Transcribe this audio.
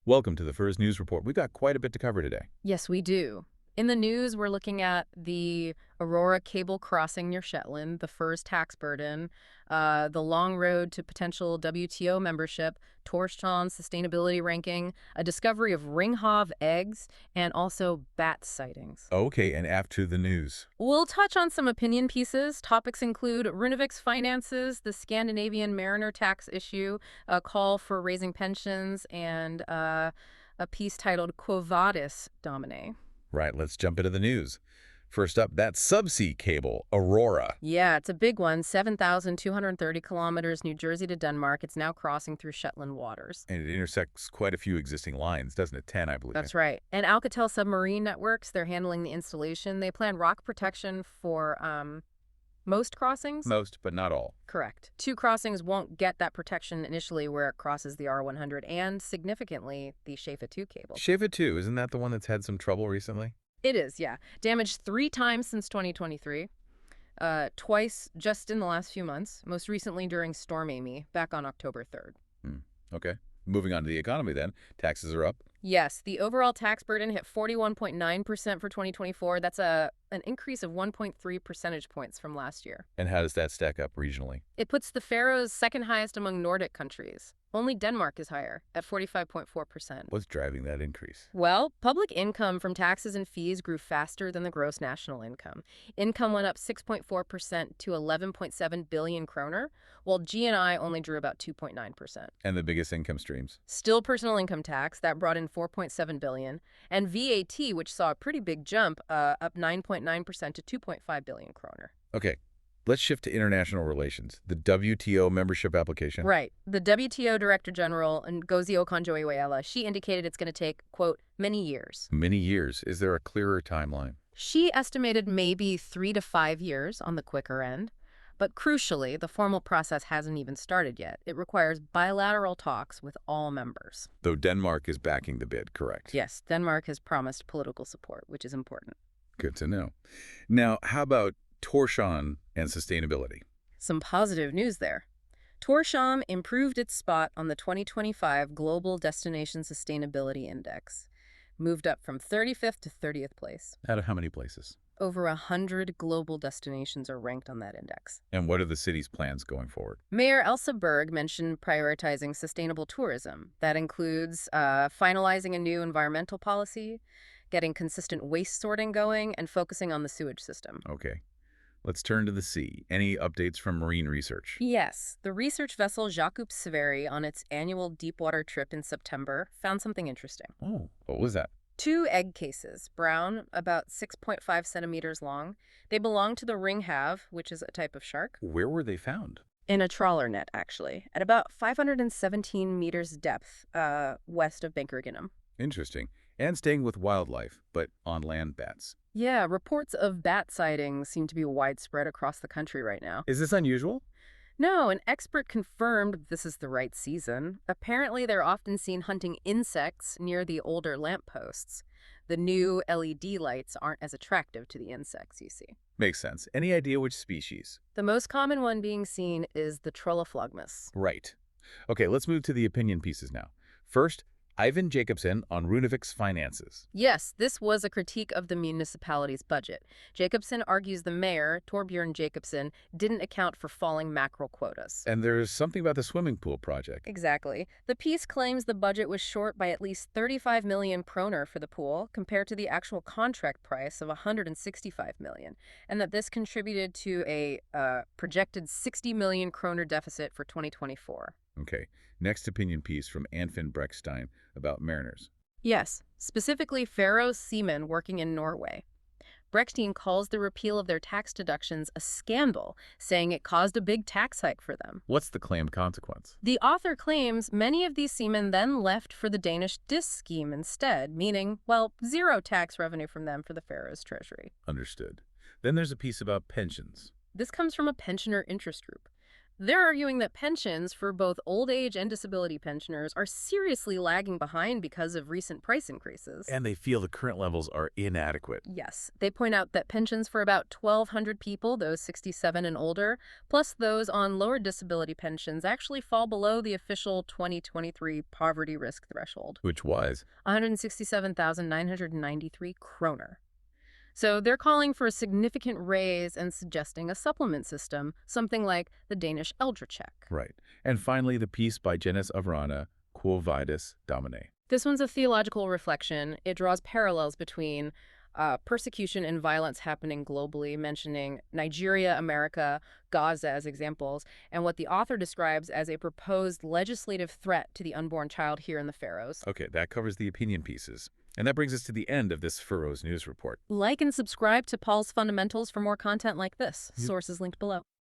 Welcome to the First News Report. We've got quite a bit to cover today. Yes, we do. In the news, we're looking at the Aurora cable crossing near Shetland, the FIR's tax burden, the long road to potential WTO membership, Tórshavn sustainability ranking, a discovery of ringhove eggs, and also bat sightings. Okay, and after the news. We'll touch on some opinion pieces. Topics include Runavík's finances, the Scandinavian mariner tax issue, a call for raising pensions, and a piece titled Quo Vadis, Domine. Right, let's jump into the news. First up, that subsea cable, Aurora. Yeah, it's a big one, 7,230 kilometers, New Jersey to Denmark. It's now crossing through Shetland waters. And it intersects quite a few existing lines, doesn't it? 10, I believe. That's right. And Alcatel Submarine Networks, they're handling the installation. They plan rock protection for most crossings. Most, but not all. Correct. 2 crossings won't get that protection initially where it crosses the R100 and, significantly, the Shetland 2 cable. Shetland 2, isn't that the one that's had some trouble recently? It is, yeah. Damaged 3 times since 2023. Twice just in the last few months, most recently during Storm Amy, back on October 3rd. Okay. Moving on to the economy then. Taxes are up. Yes, the overall tax burden hit 41.9% for 2024. That's an increase of 1.3 percentage points from last year. And how does that stack up regionally? It puts the Faroes second highest among Nordic countries. Only Denmark is higher, at 45.4%. What's driving that increase? Well, public income from taxes and fees grew faster than the gross national income. Income went up 6.4% to 11.7 billion kroner, while G&I only drew about 2.9%. And the biggest income streams? Still personal income tax, that brought in 4.7 billion, and VAT, which saw a pretty big jump, up 9.9% to 2.5 billion kroner. Okay. Let's shift to international relations. The WTO membership application. Right. The WTO Director General, Ngozi Okonjo-Iweala, she indicated it's going to take, quote, many years. Many years. Is there a clearer timeline? She estimated maybe 3 to 5 years on the quicker end. But crucially, the formal process hasn't even started yet. It requires bilateral talks with all members. Though Denmark is backing the bid, correct? Yes, Denmark has promised political support, which is important. Good to know. Now, how about Tórshavn and sustainability? Some positive news there. Tórshavn improved its spot on the 2025 Global Destination Sustainability Index, moved up from 35th to 30th place. Out of how many places? Over 100 global destinations are ranked on that index. And what are the city's plans going forward? Mayor Elsa Berg mentioned prioritizing sustainable tourism. That includes finalizing a new environmental policy, getting consistent waste sorting going, and focusing on the sewage system. Okay. Let's turn to the sea. Any updates from marine research? Yes. The research vessel Jakub Severi, on its annual deepwater trip in September, found something interesting. Oh, what was that? 2 egg cases, brown, about 6.5 centimeters long. They belong to the ringhove, which is a type of shark. Where were they found? In a trawler net, actually, at about 517 meters depth west of Bankerginum. Interesting. And staying with wildlife, but on land bats. Yeah, reports of bat sightings seem to be widespread across the country right now. Is this unusual? No, an expert confirmed this is the right season. Apparently, they're often seen hunting insects near the older lampposts. The new LED lights aren't as attractive to the insects you see. Makes sense. Any idea which species? The most common one being seen is the Trollaflogmus. Right. Okay, let's move to the opinion pieces now. First, Ivan Jacobsen on Runavík's finances. Yes, this was a critique of the municipality's budget. Jacobsen argues the mayor, Torbjørn Jacobsen, didn't account for falling mackerel quotas. And there's something about the swimming pool project. Exactly. The piece claims the budget was short by at least 35 million kroner for the pool, compared to the actual contract price of 165 million, and that this contributed to a projected 60 million kroner deficit for 2024. Okay. Next opinion piece from Anfinn Breckstein about mariners. Yes, specifically Faroe seamen working in Norway. Breckstein calls the repeal of their tax deductions a scandal, saying it caused a big tax hike for them. What's the claimed consequence? The author claims many of these seamen then left for the Danish DIS scheme instead, meaning, well, 0 tax revenue from them for the Faroes treasury. Understood. Then there's a piece about pensions. This comes from a pensioner interest group. They're arguing that pensions for both old age and disability pensioners are seriously lagging behind because of recent price increases. And they feel the current levels are inadequate. Yes, they point out that pensions for about 1,200 people, those 67 and older, plus those on lower disability pensions, actually fall below the official 2023 poverty risk threshold. Which was? 167,993 kroner. So they're calling for a significant raise and suggesting a supplement system, something like the Danish Eldrecheck. Right. And finally, the piece by Jens Avrana, Quo Vadis Domine. This one's a theological reflection. It draws parallels between persecution and violence happening globally, mentioning Nigeria, America, Gaza as examples, and what the author describes as a proposed legislative threat to the unborn child here in the Faroes. Okay, that covers the opinion pieces. And that brings us to the end of this Faroes news report. Like and subscribe to Paul's Fundamentals for more content like this. Sources linked below.